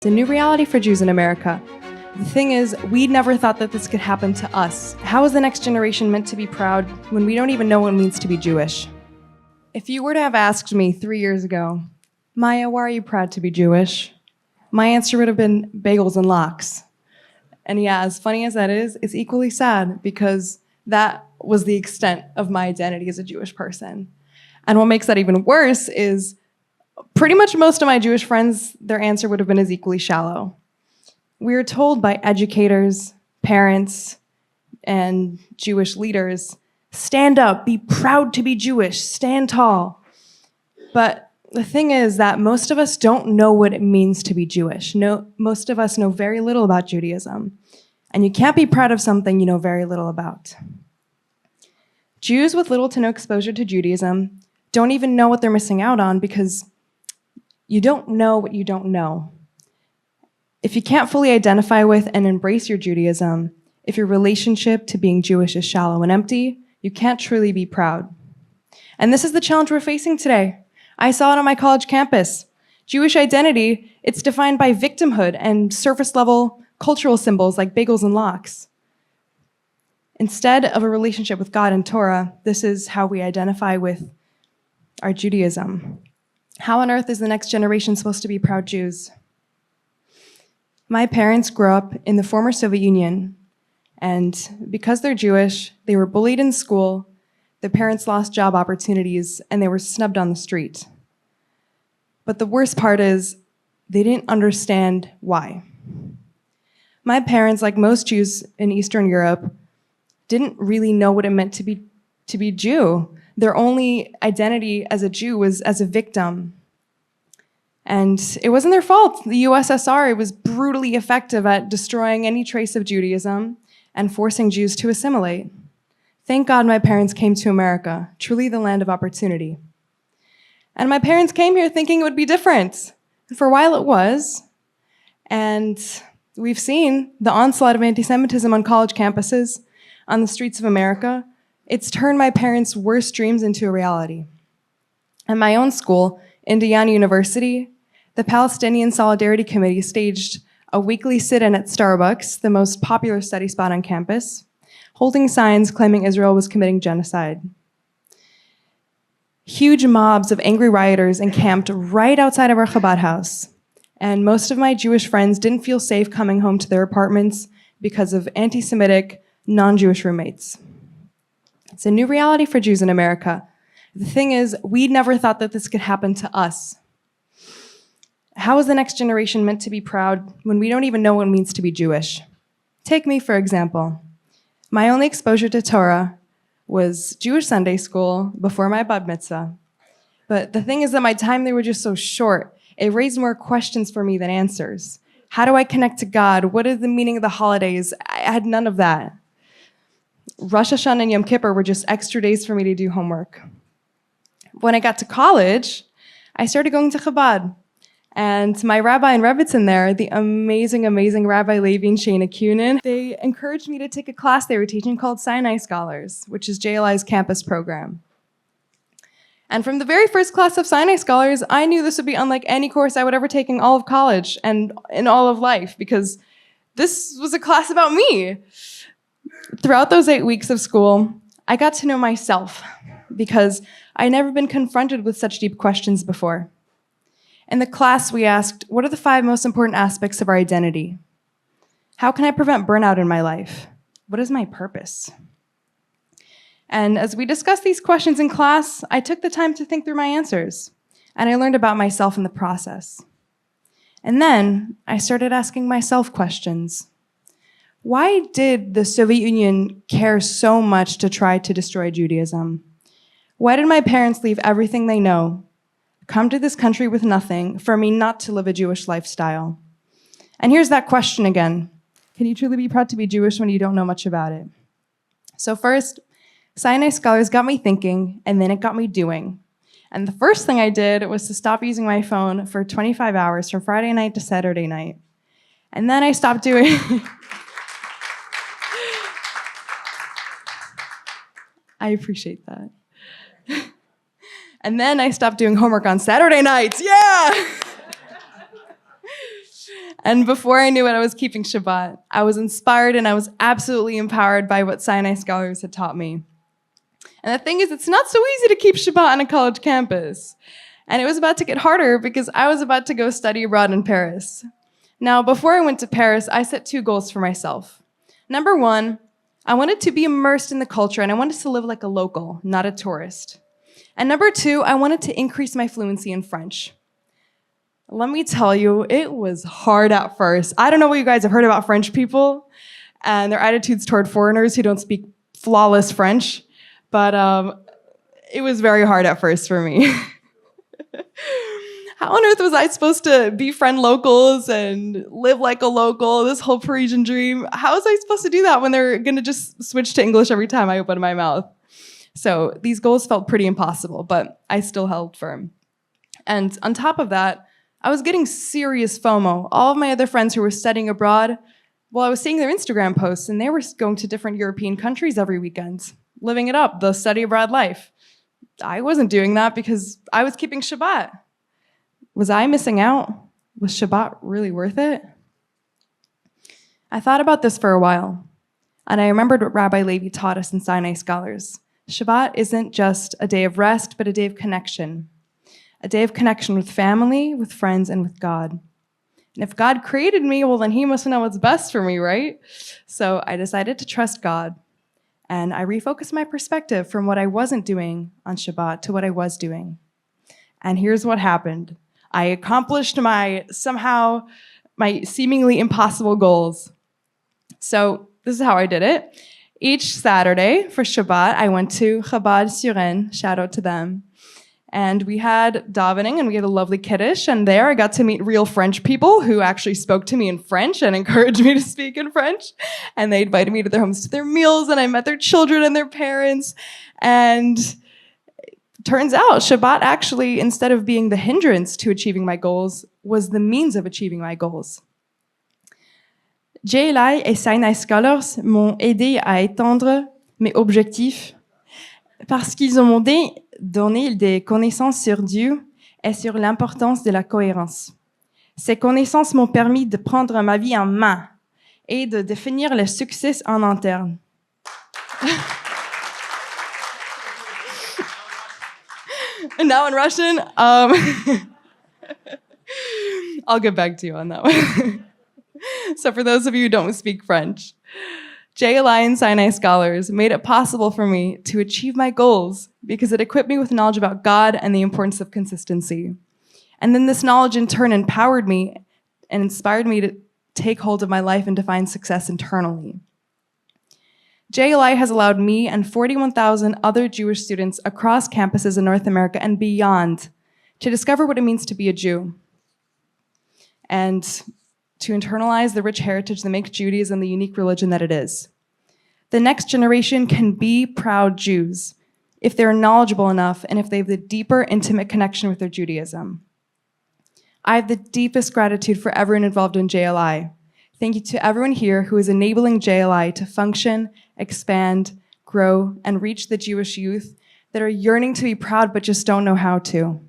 It's a new reality for Jews in America. The thing is, we never thought that this could happen to us. How is the next generation meant to be proud when we don't even know what it means to be Jewish? If you were to have asked me 3 years ago, Maya, why are you proud to be Jewish? My answer would have been bagels and lox. And yeah, as funny as that is, it's equally sad because that was the extent of my identity as a Jewish person. And what makes that even worse is pretty much most of my Jewish friends, their answer would have been as equally shallow. We were told by educators, parents, and Jewish leaders, stand up, be proud to be Jewish, stand tall. But the thing is that most of us don't know what it means to be Jewish. Most of us know very little about Judaism. And you can't be proud of something you know very little about. Jews with little to no exposure to Judaism don't even know what they're missing out on because you don't know what you don't know. If you can't fully identify with and embrace your Judaism, if your relationship to being Jewish is shallow and empty, you can't truly be proud. And this is the challenge we're facing today. I saw it on my college campus. Jewish identity, it's defined by victimhood and surface-level cultural symbols like bagels and lox. Instead of a relationship with God and Torah, this is how we identify with our Judaism. How on earth is the next generation supposed to be proud Jews? My parents grew up in the former Soviet Union, and because they're Jewish, they were bullied in school, their parents lost job opportunities, and they were snubbed on the street. But the worst part is, they didn't understand why. My parents, like most Jews in Eastern Europe, didn't really know what it meant to be Jew. Their only identity as a Jew was as a victim. And it wasn't their fault. The USSR was brutally effective at destroying any trace of Judaism and forcing Jews to assimilate. Thank God my parents came to America, truly the land of opportunity. And my parents came here thinking it would be different. And for a while it was. And we've seen the onslaught of anti-Semitism on college campuses, on the streets of America. It's turned my parents' worst dreams into a reality. At my own school, Indiana University, the Palestinian Solidarity Committee staged a weekly sit-in at Starbucks, the most popular study spot on campus, holding signs claiming Israel was committing genocide. Huge mobs of angry rioters encamped right outside of our Chabad house, and most of my Jewish friends didn't feel safe coming home to their apartments because of anti-Semitic, non-Jewish roommates. It's a new reality for Jews in America. The thing is, we never thought that this could happen to us. How is the next generation meant to be proud when we don't even know what it means to be Jewish? Take me, for example. My only exposure to Torah was Jewish Sunday school before my bat mitzvah. But the thing is that my time there was just so short. It raised more questions for me than answers. How do I connect to God? What is the meaning of the holidays? I had none of that. Rosh Hashanah and Yom Kippur were just extra days for me to do homework. When I got to college, I started going to Chabad. And my rabbi and rebbitzin there, the amazing, amazing Rabbi Levi and Shana Kunin, they encouraged me to take a class they were teaching called Sinai Scholars, which is JLI's campus program. And from the very first class of Sinai Scholars, I knew this would be unlike any course I would ever take in all of college and in all of life, because this was a class about me. Throughout those 8 weeks of school, I got to know myself because I'd never been confronted with such deep questions before. In the class, we asked, what are the 5 most important aspects of our identity? How can I prevent burnout in my life? What is my purpose? And as we discussed these questions in class, I took the time to think through my answers, and I learned about myself in the process. And then I started asking myself questions. Why did the Soviet Union care so much to try to destroy Judaism? Why did my parents leave everything they know, come to this country with nothing, for me not to live a Jewish lifestyle? And here's that question again. Can you truly be proud to be Jewish when you don't know much about it? So first, Sinai Scholars got me thinking, and then it got me doing. And the first thing I did was to stop using my phone for 25 hours from Friday night to Saturday night. And then I stopped doing... I appreciate that. And then I stopped doing homework on Saturday nights. Yeah! And before I knew it, I was keeping Shabbat. I was inspired and I was absolutely empowered by what Sinai Scholars had taught me. And the thing is, it's not so easy to keep Shabbat on a college campus. And it was about to get harder because I was about to go study abroad in Paris. Now, before I went to Paris, I set 2 goals for myself. Number 1, I wanted to be immersed in the culture and I wanted to live like a local, not a tourist. And number 2, I wanted to increase my fluency in French. Let me tell you, it was hard at first. I don't know what you guys have heard about French people and their attitudes toward foreigners who don't speak flawless French, but it was very hard at first for me. How on earth was I supposed to befriend locals and live like a local, this whole Parisian dream? How was I supposed to do that when they're going to just switch to English every time I open my mouth? So these goals felt pretty impossible, but I still held firm. And on top of that, I was getting serious FOMO. All of my other friends who were studying abroad, well, I was seeing their Instagram posts, and they were going to different European countries every weekend, living it up, the study abroad life. I wasn't doing that because I was keeping Shabbat. Was I missing out? Was Shabbat really worth it? I thought about this for a while, and I remembered what Rabbi Levi taught us in Sinai Scholars. Shabbat isn't just a day of rest, but a day of connection. A day of connection with family, with friends, and with God. And if God created me, well, then he must know what's best for me, right? So I decided to trust God, and I refocused my perspective from what I wasn't doing on Shabbat to what I was doing. And here's what happened. I accomplished my seemingly impossible goals. So this is how I did it. Each Saturday for Shabbat, I went to Chabad Suren, shout out to them. And we had davening and we had a lovely kiddush. And there I got to meet real French people who actually spoke to me in French and encouraged me to speak in French. And they invited me to their homes to their meals and I met their children and their parents. And turns out Shabbat actually, instead of being the hindrance to achieving my goals, was the means of achieving my goals. JLI et Sinai Scholars m'ont aidé à étendre mes objectifs parce qu'ils m'ont donné des connaissances sur Dieu et sur l'importance de la cohérence. Ces connaissances m'ont permis de prendre ma vie en main et de définir le succès en interne. And now in Russian, I'll get back to you on that one. So for those of you who don't speak French, JLI and Sinai Scholars made it possible for me to achieve my goals because it equipped me with knowledge about God and the importance of consistency. And then this knowledge in turn empowered me and inspired me to take hold of my life and define success internally. JLI has allowed me and 41,000 other Jewish students across campuses in North America and beyond to discover what it means to be a Jew and to internalize the rich heritage that makes Judaism the unique religion that it is. The next generation can be proud Jews if they're knowledgeable enough and if they have the deeper, intimate connection with their Judaism. I have the deepest gratitude for everyone involved in JLI. Thank you to everyone here who is enabling JLI to function, expand, grow, and reach the Jewish youth that are yearning to be proud but just don't know how to.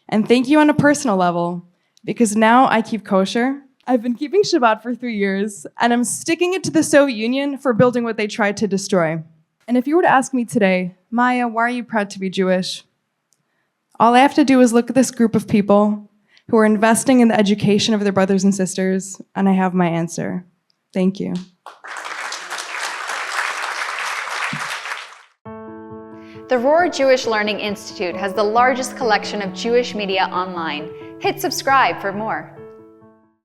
And thank you on a personal level, because now I keep kosher. I've been keeping Shabbat for 3 years, and I'm sticking it to the Soviet Union for building what they tried to destroy. And if you were to ask me today, Maya, why are you proud to be Jewish? All I have to do is look at this group of people who are investing in the education of their brothers and sisters, and I have my answer. Thank you. The Rohr Jewish Learning Institute has the largest collection of Jewish media online. Hit subscribe for more.